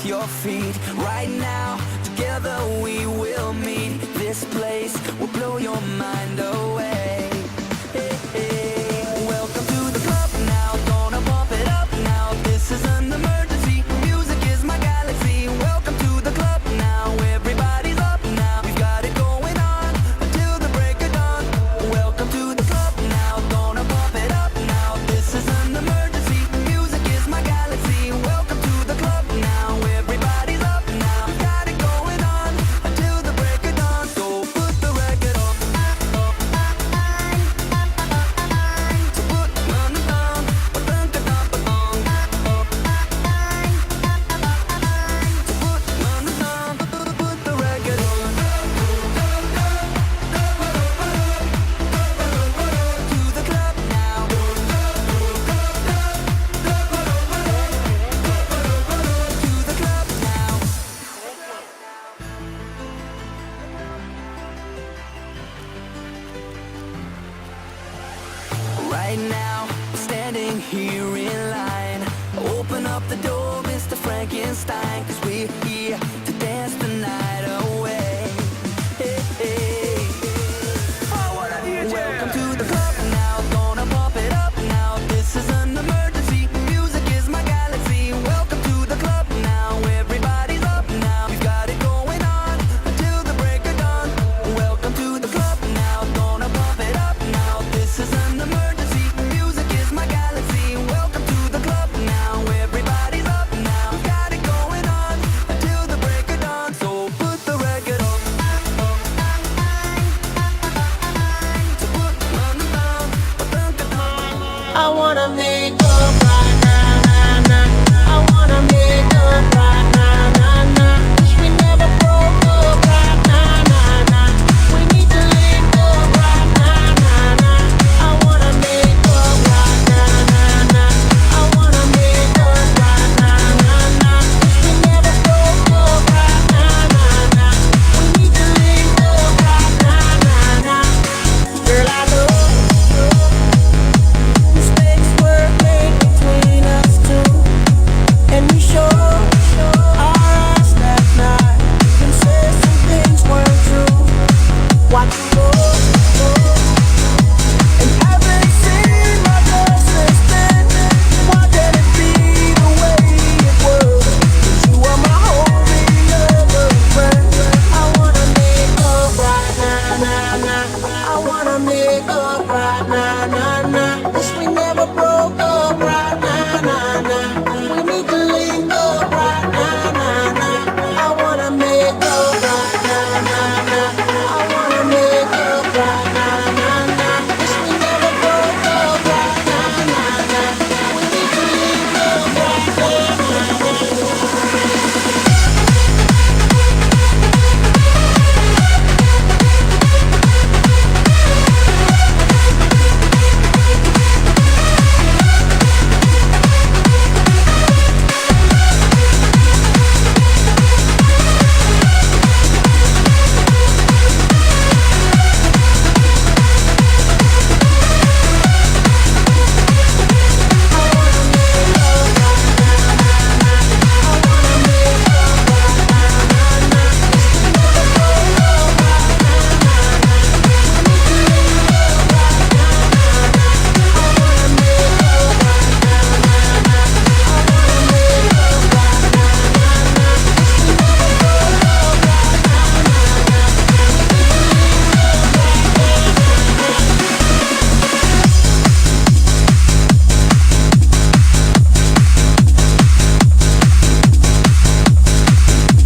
with your feet. Right now, together we will meet. This place will blow your mind away. Hey, hey. Welcome to the club now, gonna pump it up now. This is an emergency, music is my galaxy. Welcome to the club now, everybody's up now. We've got it going on until the break of dawn. Welcome to the club now, gonna pump it up now. This is an emergency, music is my galaxy. Welcome to the club now, everybody's up now. We've got it going on until the break of dawn. So put the record on. So put on the thong, put the thong. So put on the thong, put the record on. To the club now. To the club now. Right now, standing here in line. Open up the door, Mr. Frankenstein, 'cause we're here to